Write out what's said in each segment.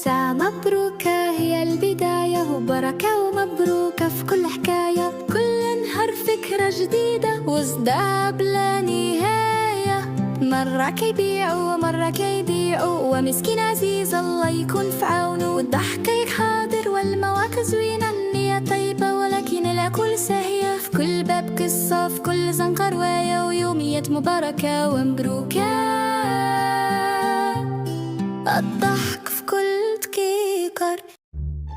ساعة مبروكة هي البداية، وبركة ومبروكة في كل حكاية. كل نهار فكرة جديدة وصداع بلا نهاية. مرة كيبيعوا ومرة كيضيعوا، ومسكين عزيز الله يكون في عونه. والضحكة حاضر والمواقف زوينة، النية طيبة ولكن العقول ساهية. في كل باب قصة، في كل زنقة رواية، ويوميات مباركة ومبروكة. الضحك في كل دقيقة.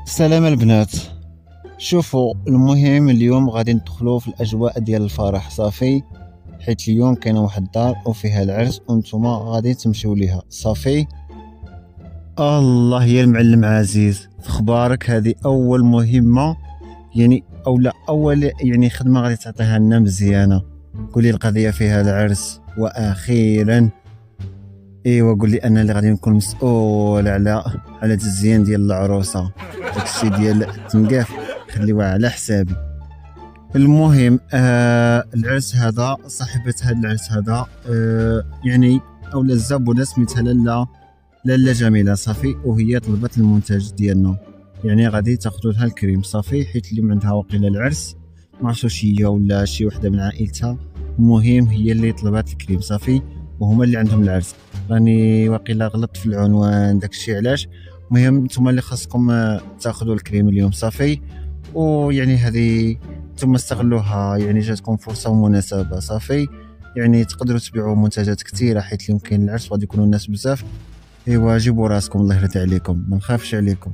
السلام البنات، شوفوا المهم اليوم غادي ندخلوا في الاجواء ديال الفرح صافي، حيت اليوم كاينه واحد الدار وفيها العرس وانتم غادي تمشيو ليها صافي. الله يا المعلم عزيز، في اخبارك هذه اول مهمه يعني اولا اول يعني خدمه غادي تعطيها لنا مزيانه. قولي القضيه فيها العرس واخيرا ايوا قول لي انا اللي غادي نكون مسؤول على التزيين ديال العروسه. داكشي ديال التنقاف خليوه على حسابي. المهم العرس هذا صاحبه هذا العرس هذا يعني اولا الزبونه سميتها لاله جميله صافي، وهي طلبت المنتج ديالنا، يعني غادي تاخذوا لها الكريم صافي، حيت اليوم عندها وقيله العرس ما عرفتش هي ولا شي وحده من عائلتها. المهم هي اللي طلبت الكريم صافي، وهما اللي عندهم العرس. راني واقيلا غلطت في العنوان داكشي علاش. المهم نتوما اللي خاصكم تاخذوا الكريم اليوم صافي، ويعني هذه نتوما استغلوها، يعني جاتكم فرصه ومناسبه صافي، يعني تقدروا تبيعوا منتجات كثيره حيت اليوم كاين العرس وغادي يكونوا الناس بزاف. ايوا جيبوا راسكم الله يرضي عليكم، ما نخافش عليكم.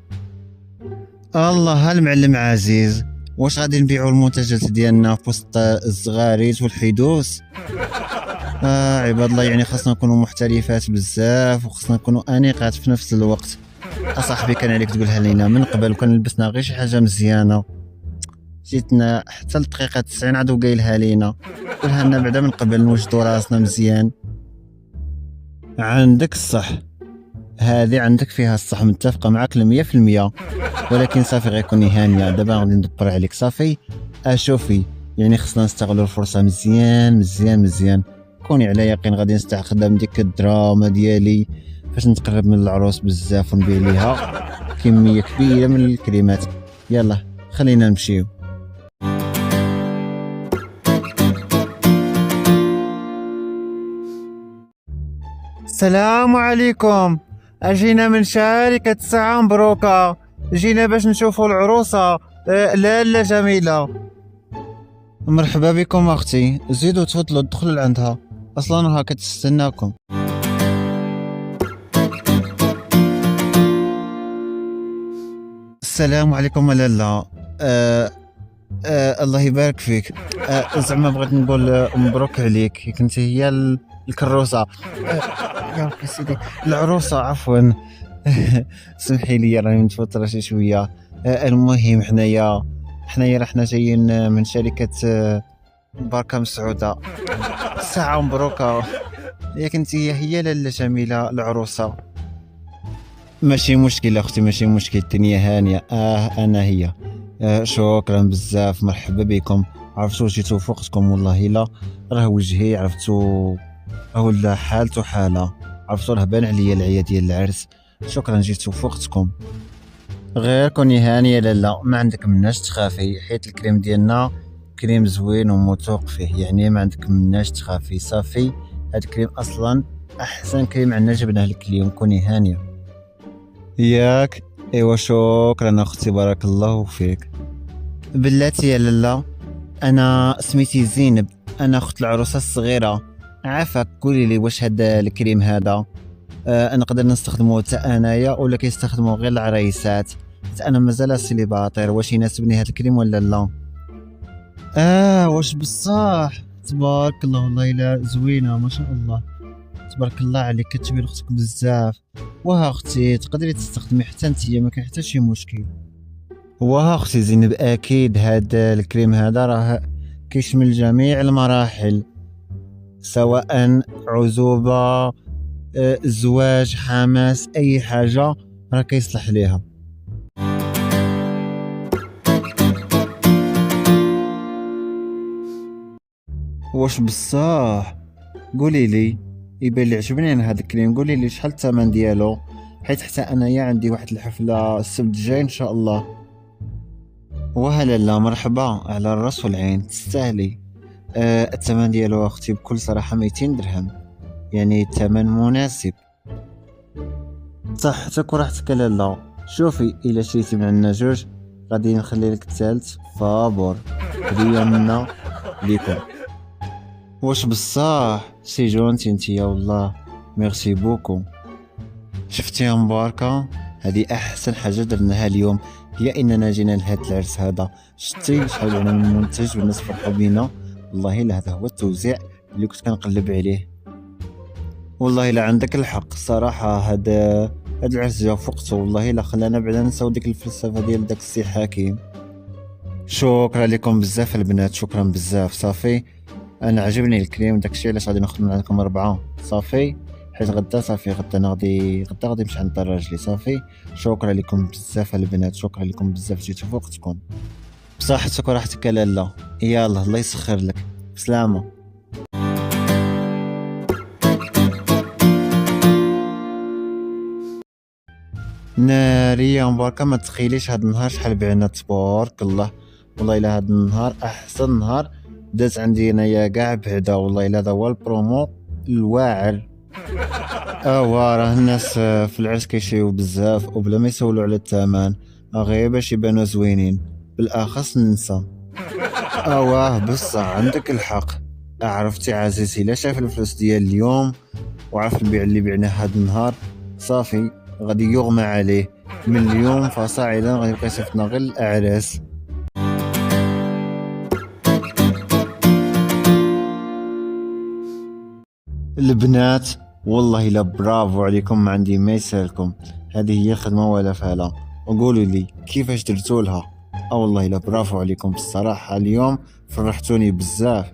الله المعلم عزيز، واش غادي نبيعوا المنتجات ديالنا في وسط الزغاريت والحدوث؟ عباد الله، يعني خاصنا نكونوا محترفات بزاف وخاصنا نكونوا انيقات في نفس الوقت. اصاحبي كان عليك تقولها لينا من قبل، وكان لبسنا غير شي حاجه مزيانه، جيتنا حتى الدقيقه 90 عاد قايلها لينا. قولها لنا بعدا من قبل نوجدوا راسنا مزيان. عندك الصح، هذه عندك فيها الصح، متفقه معك 100%. ولكن صافي غيكوني هانيه، دابا غادي ندبر عليك صافي. شوفي يعني خصنا نستغلوا الفرصه مزيان مزيان مزيان. كوني على يقين غادي نستخدم ديك الدراما ديالي باش نتقرب من العروس بزاف ونبيع ليها كميه كبيره من الكريمات. يلا خلينا نمشيو. السلام عليكم، اجينا من شركه ساعه مبروكه، جينا باش نشوفوا العروسه لاله جميله. مرحبا بكم اختي، زيدوا تفضلوا ادخلوا لعندها، اصلا راها كتستناكم. السلام عليكم لاله. الله يبارك فيك. زعما بغيت نقول مبروك عليك، كنتي هي الكروسه يا ربي سيدي العروسه عفوا. سمحي لي راني متوتره شي شويه. المهم حنايا رحنا جايين من شركه بركه مسعوده ساعه مبروكه. ياك انت هي لاله جميله العروسه؟ ماشي مشكل اختي، ماشي مشكل، الدنيا هانيه. انا هي. شكرا بزاف، مرحبا بكم. عرفتوا جيتوا فوقتكم والله، لا راه وجهي عرفتوا ولا حالته حاله، عرفتوا راه بان عليا العيا ديال العرس. شكرا جيتوا فوقتكم. غير كوني هانيه لاله، ما عندك مناش تخافي، حيت الكريم ديالنا كريم زوين وموثوق فيه، يعني ما عندك مناش تخافي صافي. هاد الكريم اصلا احسن كريم عندنا جبناه لك اليوم، كوني هانيه ياك. ايوا شكرا اختي، بارك الله فيك. بلاتي يا لاله، انا سميتي زينب، انا اخت العروسه الصغيره. عافاك قولي لي واش هذا الكريم هذا نقدر نستخدمه حتى انايا ولا كيستخدموه غير العريسات؟ حتى انا مازال سيليباتير، واش يناسبني هذا الكريم ولا لا؟ واش بصح؟ تبارك الله، والله الا زوينه ما شاء الله، تبارك الله عليك، كتشبه لاختك بزاف. وها اختي تقدري تستخدمي حتى انتيا، ما كاين حتى شي مشكل. وها اختي زينب، اكيد هذا الكريم هذا راه كيشمل جميع المراحل، سواء عزوبه زواج حماس اي حاجه راه كيصلح ليها. واش بصح؟ قولي لي، يبان لي عجبني انا هذا الكريم، قولي لي شحال الثمن ديالو؟ حيت حتى انايا عندي واحد الحفله السبت الجاي ان شاء الله. وهلا لا مرحبا، على الراس والعين، تستاهلي. الثمن ديالو اختي بكل صراحه 200 درهم، يعني الثمن مناسب. صحتك وراحتك لالا. شوفي الا شريتي من عندنا جوج غادي نخلي لك الثالث فابور، هديه منا ليكم. واش بصح سي جونتي نتيا والله، ميرسي بوكو. شفتيها مباركه، هذه احسن حاجه درناها اليوم، هي اننا جينا لهذا العرس هذا. شتي شحال على من منتج والناس فرحوا بينا، والله الا هذا هو التوزيع اللي كنت كنقلب عليه. والله الا عندك الحق صراحه، هذا العرس جا فوقته، والله الا خلانا بعدا نساو ديك الفلسفه ديال داك السي حكيم. شكرا لكم بزاف البنات، شكرا بزاف. صافي انا عجبني الكريم، داكشي علاش غادي ناخذ من عندكم 4 صافي، حيت غدا صافي غدا انا غادي نمشي عند راجلي. صافي شكرا لكم بزاف البنات، شكرا لكم بزاف، جيتو فوقتكم. بصحتك وراحتك لالا، يلا الله يسخر لك، بسلامه. نارية مباركة، ما تخيليش هاد النهار شحال بعنا، تبارك الله. والله الا هاد النهار احسن نهار داز عندي انايا كاع بعدا، والله الا هذا هو البرومو الواعر. راه الناس في العرس كيشريو بزاف وبلا ما يسولوا على الثمن، غير باش يبانو زوينين، بالاخص النساء. بصح عندك الحق. عرفتي عزيزي، الا شاف الفلوس ديال اليوم وعرف البيع اللي بعناه هاد النهار، صافي غادي يغمى عليه. من اليوم فصاعدا غادي يبقى يصيفطنا غير الاعراس. البنات والله الا برافو عليكم، ما عندي ما يسالكم، هذه هي خدمه ولا فعلا. وقولوا لي كيفاش درتوا لها. والله الا برافو عليكم بالصراحه، اليوم فرحتوني بزاف.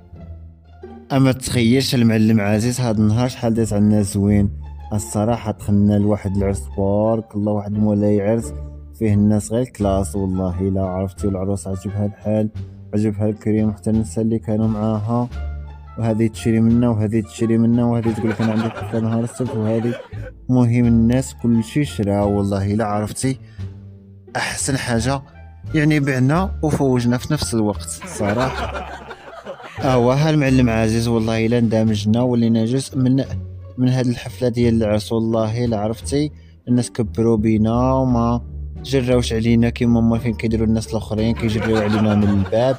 اما تخيلش المعلم عزيز هذا النهار شحال داز عنا زوين الصراحه. دخلنا لواحد العرس تبارك الله، واحد مولاي عرس فيه الناس غير كلاس، والله الا عرفتي. العروس عجبها الحال، عجبها الكريم، حتى النساء اللي كانوا معاها، وهذه تشري منا وهذه تشري منا، وهذه تقول لك انا عندي حفله نهار السبت، وهذه مهم الناس كل شيء شرا. والله الا عرفتي احسن حاجه، يعني بعنا وفوجنا في نفس الوقت صراحه. المعلم عزيز والله الا اندمجنا ولينا جزء من هذه الحفله ديال العرس. والله الا عرفتي الناس كبروا بينا وما جراوش علينا كيما هما فين كيديروا الناس الاخرين، كيجريو علينا من الباب.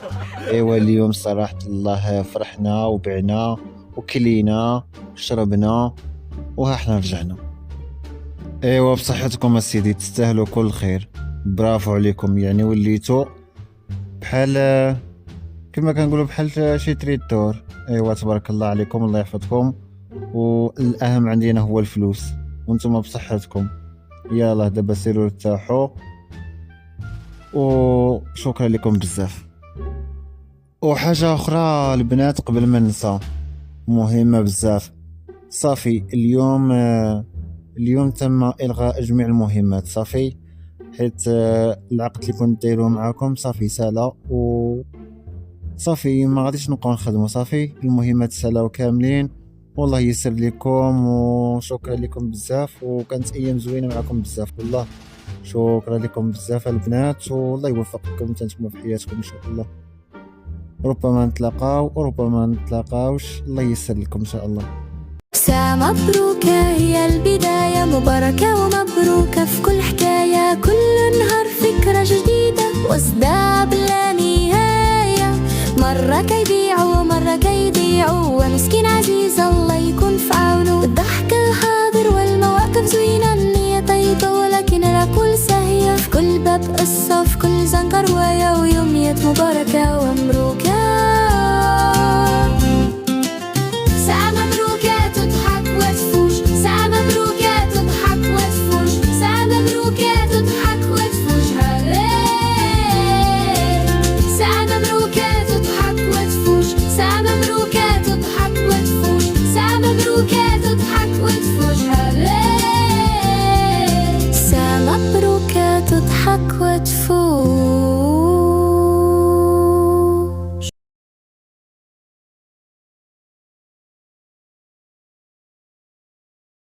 اليوم صراحه الله فرحنا وبعنا وكلينا وشربنا وها احنا رجعنا. بصحتكم السيدي، تستاهلوا كل خير، برافو عليكم. يعني وليتو بحال كما كنقولوا بحال شي تريدور. تبارك الله عليكم، الله يحفظكم. والاهم عندنا هو الفلوس، وانتم بصحتكم. يلا دابا سيروا ارتاحوا، وشكرا لكم بزاف. وحاجه اخرى البنات قبل ما ننسى، مهمه بزاف. صافي اليوم تم الغاء جميع المهمات صافي، حيت العقد اللي كنت دايرو معاكم صافي سالا، و صافي ما غاديش نبقاو نخدموا. صافي المهمات سالاو كاملين، والله يسر لكم، وشكرا لكم بزاف، وكانت ايام زوينه معكم بزاف. والله شكرا لكم بزاف البنات، والله يوفقكم نتوما في حياتكم ان شاء الله. ربما نتلاقاو وربما نتلاقاوش، الله يسر لكم ان شاء الله. مبروكة هي البداية، مباركة ومبروكة في كل حكاية، كل نهار فكرة جديدة وصداع بلا نهاية. مرة كيبيعوا ومرة كيضيعوا، ومسكين عزيز الله يكون في عونه. الضحك الحاضر والمواقف زوينة، النية طيبة ولكن العقول ساهية. في كل باب قصة، في كل زنقة رواية، ويوميات مباركة ومبروكة. ساعة مبروكة تضحك وتفوش، ساعة مبروكة تضحك وتفوش، ساعة مبروكة تضحك وتفوش. ساعة مبروكة تضحك وتفوش، ساعة مبروكة تضحك وتفوش، ساعة مبروكة تضحك وتفوش. ساعة مبروكة تضحك وتفوش.